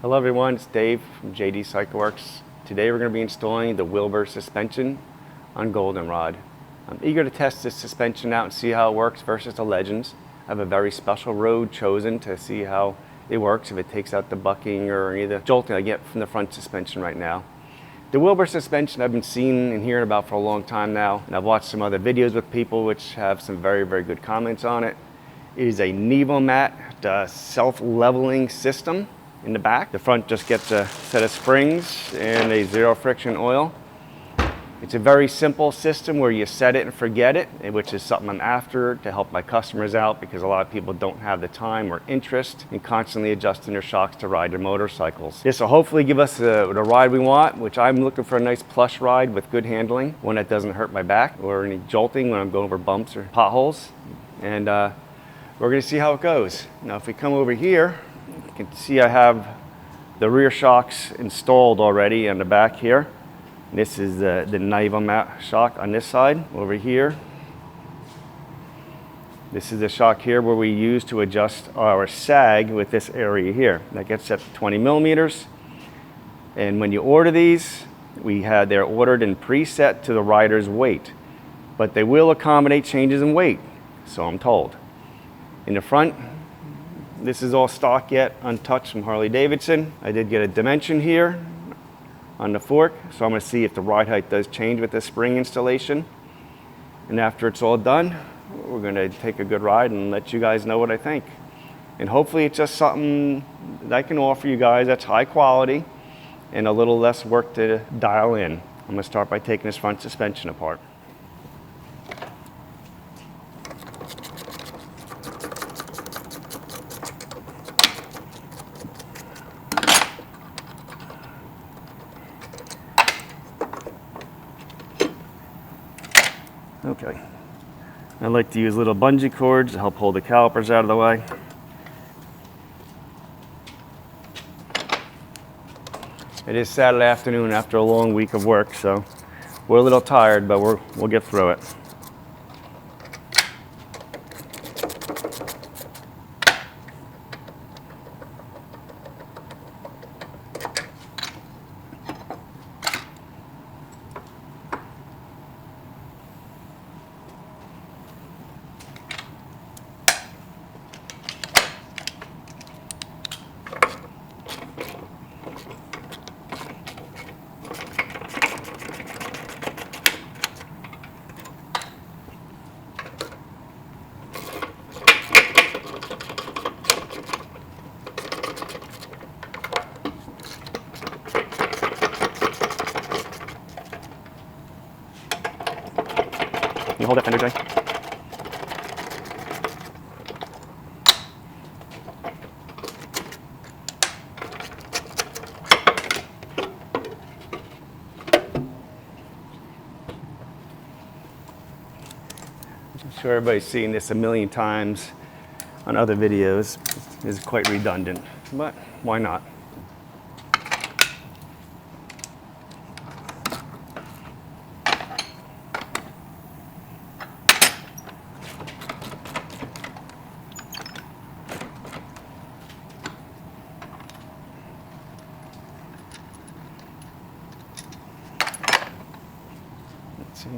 Hello everyone, it's Dave from JD CycleWorks. Today we're going to be installing the Wilbers Suspension on GoldenRod. I'm eager to test this suspension out and see how it works versus the Legends. I have a very special road chosen to see how it works, if it takes out the bucking or any of the jolting I get from the front suspension right now. The Wilbers Suspension I've been seeing and hearing about for a long time now, and I've watched some other videos with people which have some very good comments on it. It is a Nevomat self-leveling system. In the back, the front just gets a set of springs and a zero friction oil. It's a very simple system where you set it and forget it, which is something I'm after to help my customers out, because a lot of people don't have the time or interest in constantly adjusting their shocks to ride their motorcycles. This will hopefully give us the ride we want, which I'm looking for a nice plush ride with good handling, one that doesn't hurt my back or any jolting when I'm going over bumps or potholes. And we're going to see how it goes. Now if we come over here, you can see I have the rear shocks installed already on the back here. This is the Nevomat shock on this side. Over here, this is the shock here where we use to adjust our sag with this area here. That gets set to 20 millimeters. And when you order these, they're ordered and preset to the rider's weight, but they will accommodate changes in weight, so I'm told. In the front, this is all stock yet, untouched from Harley Davidson. I did get a dimension here on the fork, so I'm going to see if the ride height does change with this spring installation. And after it's all done, we're going to take a good ride and let you guys know what I think. And hopefully it's just something that I can offer you guys that's high quality and a little less work to dial in. I'm going to start by taking this front suspension apart. Okay, I like to use little bungee cords to help hold the calipers out of the way. It is Saturday afternoon after a long week of work, so we're a little tired, but we'll get through it. Can you hold that fender, Jay? I'm sure everybody's seen this a million times on other videos. It's quite redundant, but why not? Let's see.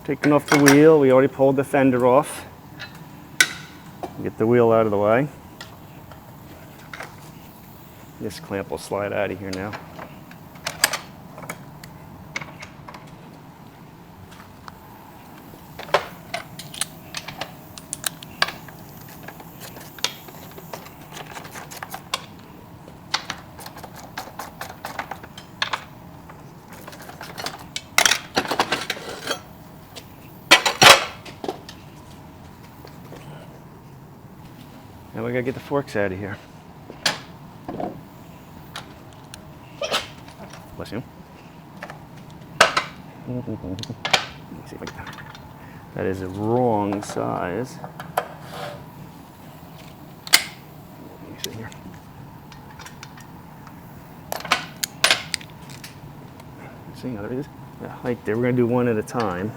Taking off the wheel, we already pulled the fender off. Get the wheel out of the way. This clamp will slide out of here now. Now we gotta get the forks out of here. Bless you. Let me see if I can That is the wrong size. Let me see here. See, now there it is. The height there. We're going to do one at a time.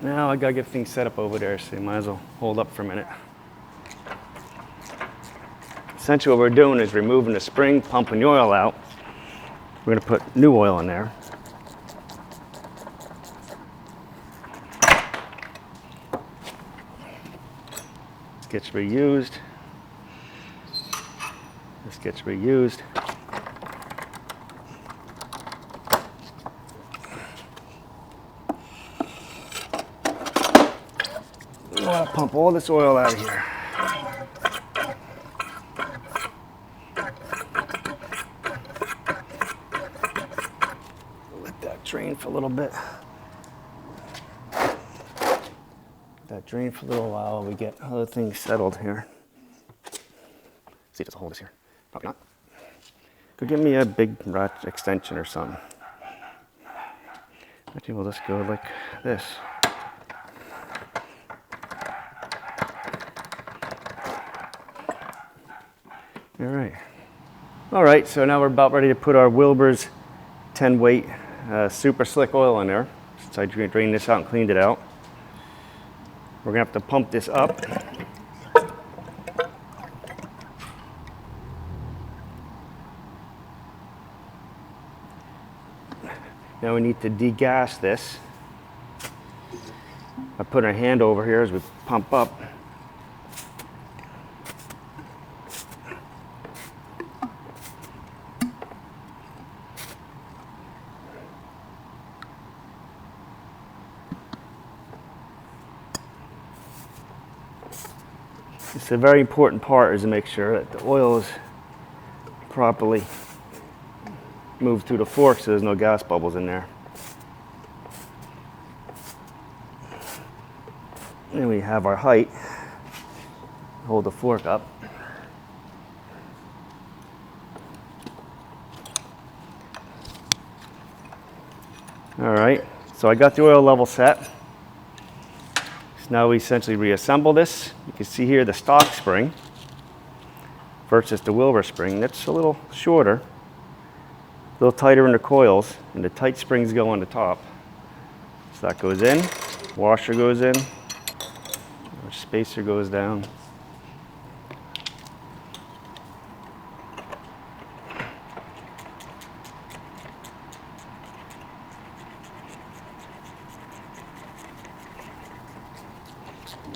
Now I gotta get things set up over there, so you might as well hold up for a minute. Essentially what we're doing is removing the spring, pumping the oil out. We're gonna put new oil in there. This gets reused. This gets reused. I'll pump all this oil out of here. Let that drain for a little bit. That drain for a little while while we get other things settled here. See, does it hold this here? Probably not. Go give me a big rod extension or something. Actually, we'll just go like this. All right, so now we're about ready to put our Wilbers 10 weight super slick oil in there. Since I drained this out and cleaned it out. We're gonna have to pump this up. Now we need to degas this. I put our hand over here as we pump up. It's a very important part is to make sure that the oil is properly moved through the fork so there's no gas bubbles in there. And we have our height. Hold the fork up. All right, so I got the oil level set. So now we essentially reassemble this. You can see here the stock spring versus the Wilbers spring. That's a little shorter, a little tighter in the coils, and the tight springs go on the top. So that goes in, washer goes in, our spacer goes down.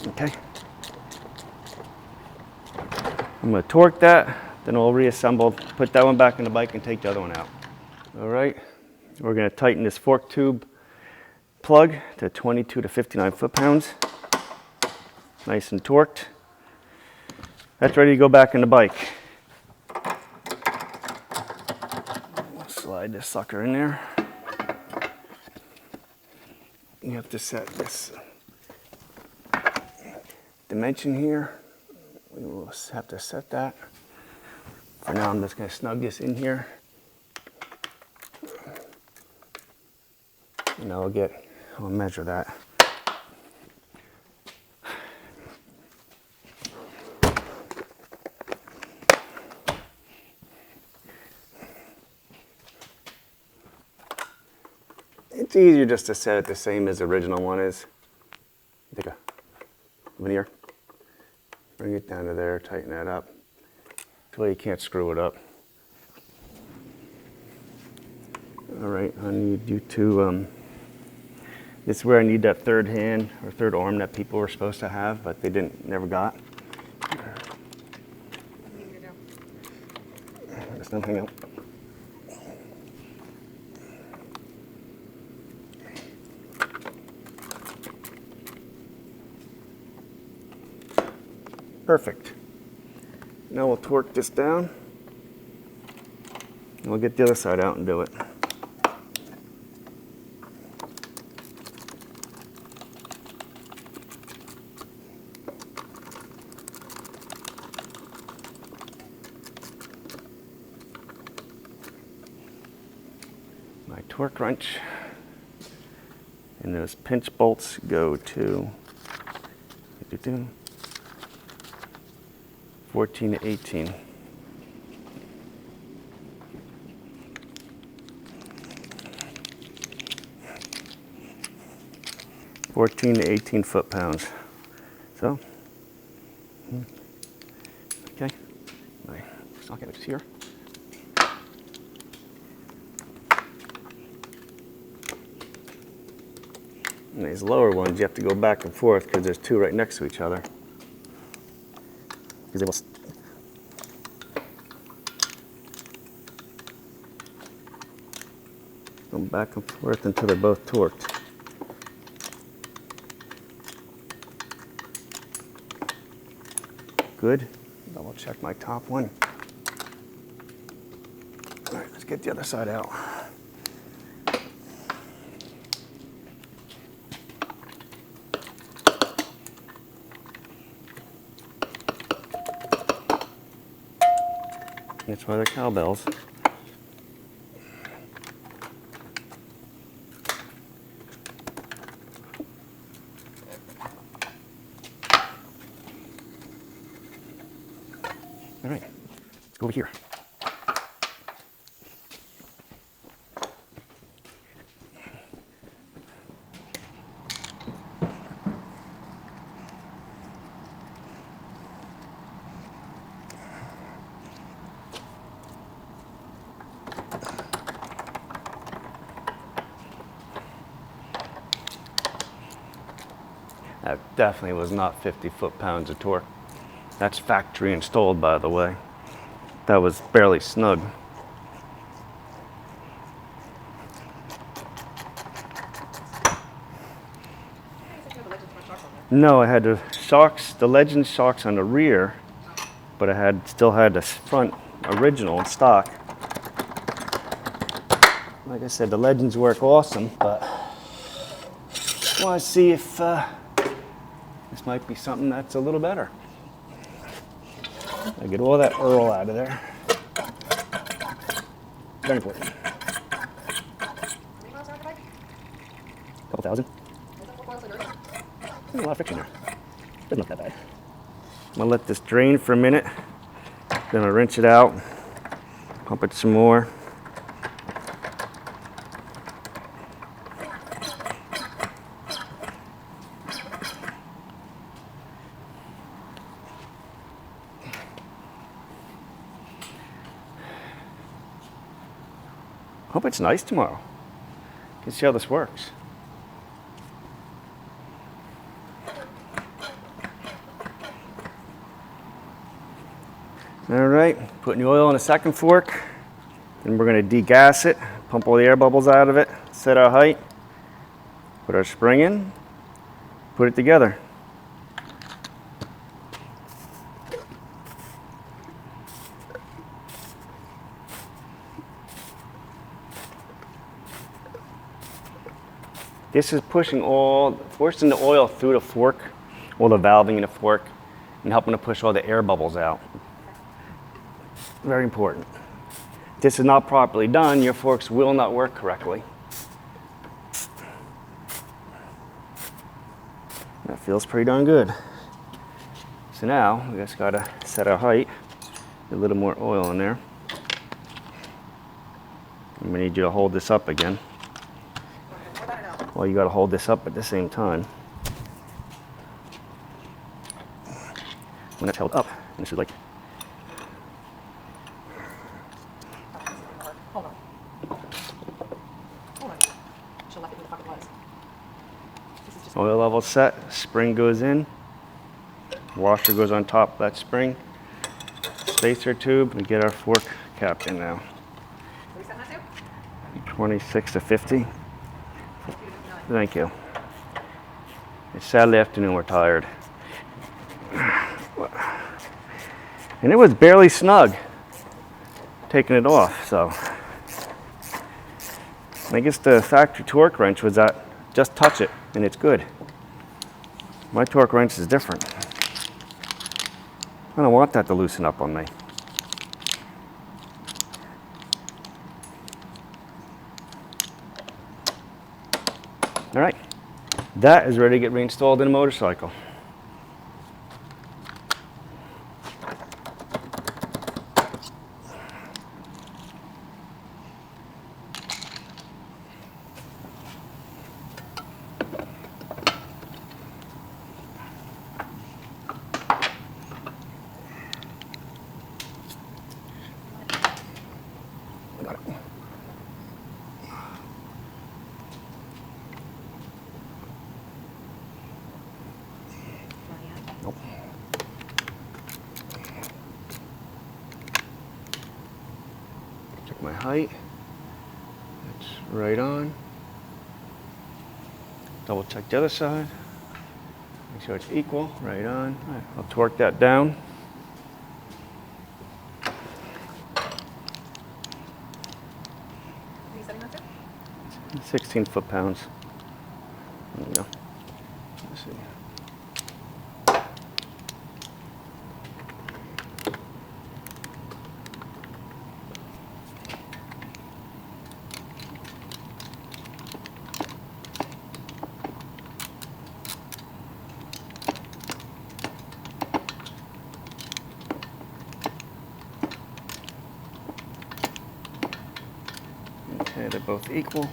Okay. I'm going to torque that, then we'll reassemble, put that one back in the bike and take the other one out. All right, we're going to tighten this fork tube plug to 22 to 59 foot-pounds. Nice and torqued. That's ready to go back in the bike. Slide this sucker in there. You have to set this dimension here. We will have to set that. For now, I'm just going to snug this in here. And I'll measure that. It's easier just to set it the same as the original one is. Take a veneer. Bring it down to there, tighten that up. So you can't screw it up. All right, I need you to, this is where I need that third hand or third arm that people were supposed to have, but they never got. There's nothing else. Perfect. Now we'll torque this down. And we'll get the other side out and do it. torque wrench. And those pinch bolts go to 14 to 18. (14 to 18 foot-pounds). So, okay, my socket is here. And these lower ones, you have to go back and forth because there's two right next to each other. Because they will go back and forth until they're both torqued. Good. Double check my top one. All right, let's get the other side out. That's why they're cowbells. All right, let's go over here. That definitely was not 50 foot-pounds of torque. That's factory installed, by the way. That was barely snug. No, I had the shocks, the Legend shocks on the rear, but I still had the front original in stock. Like I said, the Legends work awesome, but I want to see if this might be something that's a little better. I get all that Earl out of there. Very important. Couple thousand. There's a lot of friction there. Doesn't look that bad. I'm gonna let this drain for a minute. Gonna rinse it out. Pump it some more. Hope it's nice tomorrow. You can see how this works. All right, putting the oil in the second fork. Then we're gonna degas it, pump all the air bubbles out of it, set our height, put our spring in, put it together. This is forcing the oil through the fork, all the valving in the fork, and helping to push all the air bubbles out. Very important. If this is not properly done, your forks will not work correctly. That feels pretty darn good. So now, we just gotta set our height, a little more oil in there. I'm gonna need you to hold this up again. Well, you got to hold this up at the same time. When that's held up, and this is like. Hold on. Hold on. She'll let me where the fuck it was. This is just Oil level set, spring goes in, washer goes on top of that spring, spacer tube, and get our fork cap in now. Are we setting that to? 26 to 50. Thank you. It's Saturday afternoon, we're tired. And it was barely snug taking it off, so. I guess the factory torque wrench was that just touch it and it's good. My torque wrench is different. I don't want that to loosen up on me. All right, that is ready to get reinstalled in a motorcycle. Got it. Nope. Check my height. That's right on. Double check the other side. Make sure it's equal. Right on. All right, I'll torque that down. 16 foot-pounds. There we go. Let's see. Okay, they're both equal.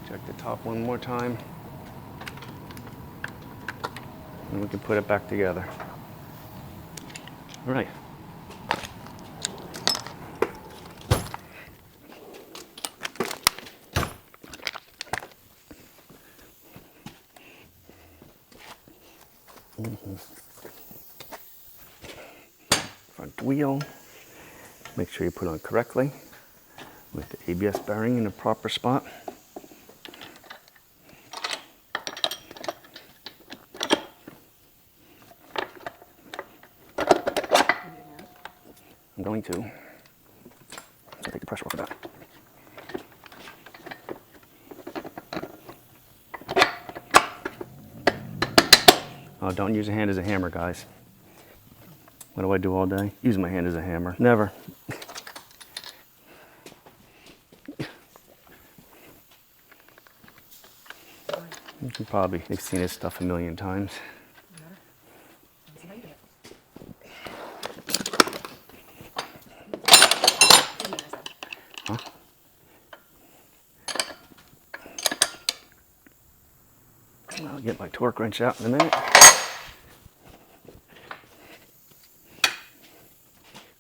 Check the top one more time. And we can put it back together. All right. Front wheel. Make sure you put it on correctly with the ABS bearing in the proper spot. I'm going to take the pressure off of that. Oh, don't use a hand as a hammer, guys. What do I do all day? Use my hand as a hammer. Never. You can probably have seen this stuff a million times. Huh? I'll get my torque wrench out in a minute.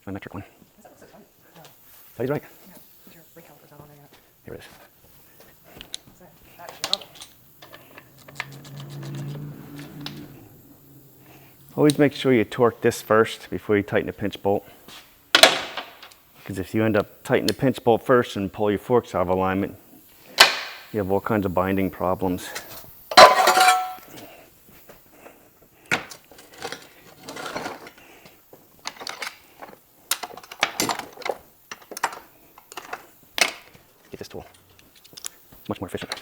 My metric one. He's right. Here it is. Always make sure you torque this first before you tighten the pinch bolt. Because if you end up tightening the pinch bolt first and pull your forks out of alignment, you have all kinds of binding problems. Get this tool. Much more efficient.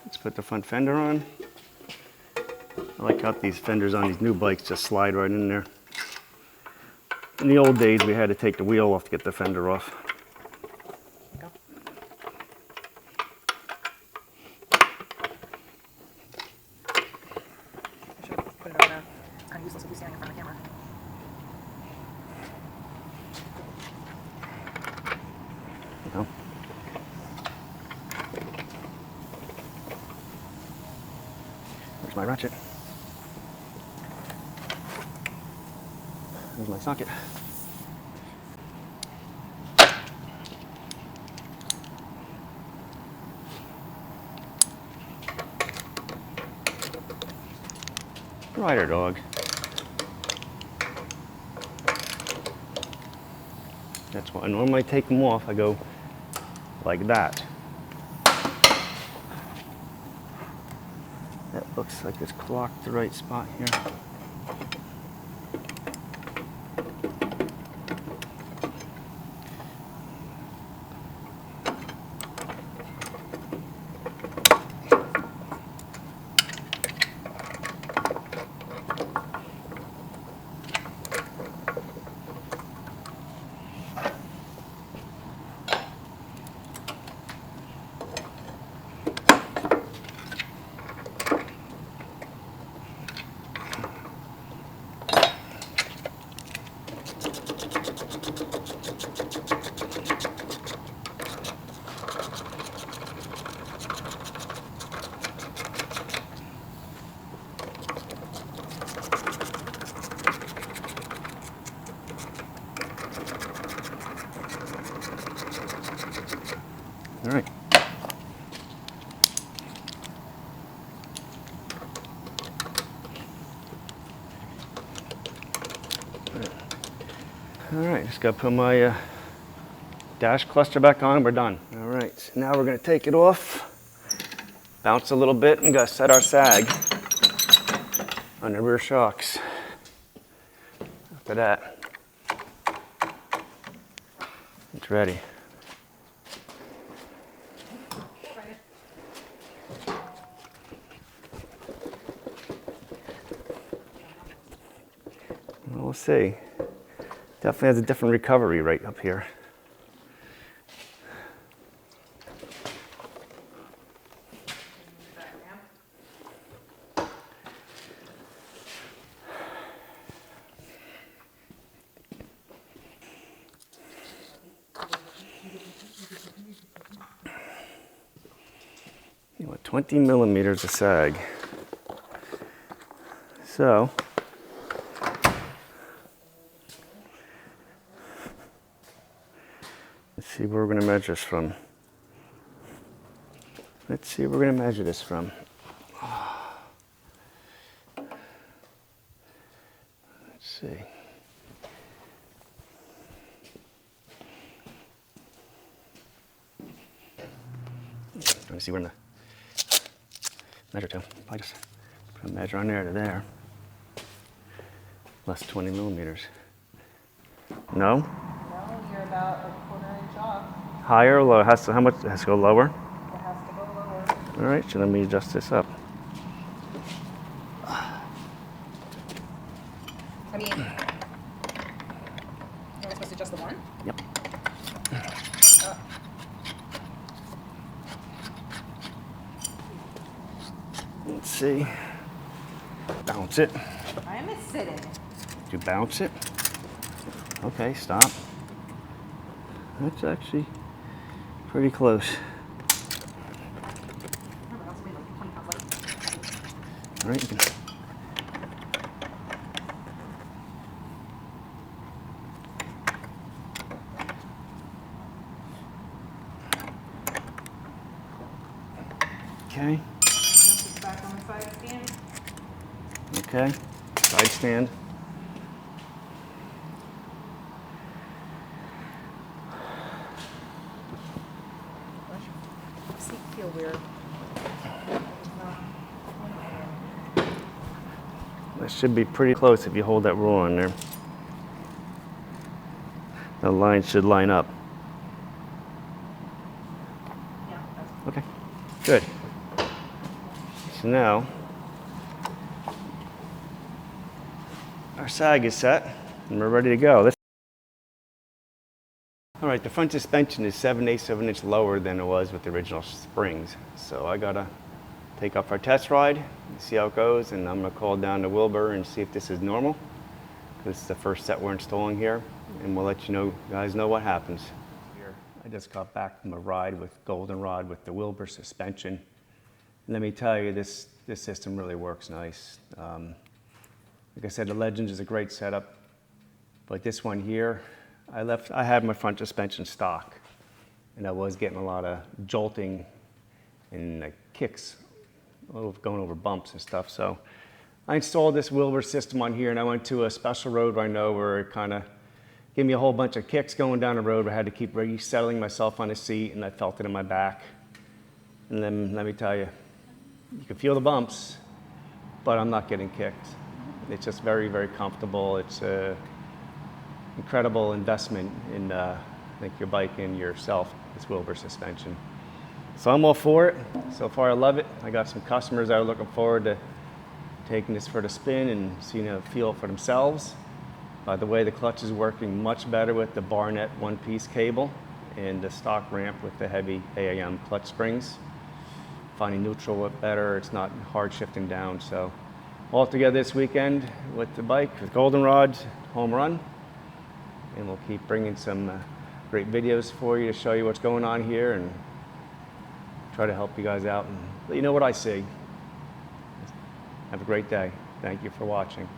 Let's put the front fender on. I like how these fenders on these new bikes just slide right in there. In the old days, we had to take the wheel off to get the fender off. No. Where's my ratchet? There's my socket. rider dog. That's why I normally take them off. I go like that. That looks like it's clocked the right spot here. All right. All right, just gotta put my dash cluster back on and we're done. All right, so now we're gonna take it off, bounce a little bit, and gotta set our sag on the rear shocks. After that, it's ready. We'll see. Definitely has a different recovery rate up here. You want 20 millimeters of sag. So, let's see where we're going to measure this from. Let's see where we're going to measure this from. Let's see. Let me see where the measure to. I just put a measure on there to there. Less 20 millimeters. No? No, you're about a quarter inch off. Higher or lower? How much has to go lower? It has to go lower. All right, so let me adjust this up. I mean, am I supposed to adjust the one? Yep. Let's see. Bounce it. I am sitting. Did you bounce it? Okay, stop. That's actually pretty close. All right, you can. Okay. Back on the side stand. Okay. Side stand. Seat feel weird. That should be pretty close if you hold that roll on there. The line should line up. Yeah. Okay, good. So now, our sag is set and we're ready to go. All right, the front suspension is 7/8 of an inch lower than it was with the original springs. So I gotta take off our test ride, see how it goes, and I'm gonna call down to Wilbur and see if this is normal. This is the first set we're installing here, and we'll let you guys know what happens. I just got back from a ride with GoldenRod with the Wilbers Suspension. Let me tell you, this system really works nice. Like I said, the Legends is a great setup, but this one here, I had my front suspension stock, and I was getting a lot of jolting and kicks going over bumps and stuff. So I installed this Wilbers system on here, and I went to a special road I know where it kind of gave me a whole bunch of kicks going down the road where I had to keep resettling myself on the seat, and I felt it in my back. And then let me tell you, you can feel the bumps, but I'm not getting kicked. It's just very, very comfortable. It's an incredible investment in I think your bike and yourself, this Wilbers suspension. So I'm all for it. So far I love it. I got some customers that are looking forward to taking this for the spin and seeing it feel it for themselves. By the way, the clutch is working much better with the Barnett one-piece cable and the stock ramp with the heavy AAM clutch springs. Finding neutral better, it's not hard shifting down. So all together this weekend with the bike, with GoldenRod, home run. And we'll keep bringing some great videos for you to show you what's going on here and try to help you guys out and let you know what I see. Have a great day. Thank you for watching.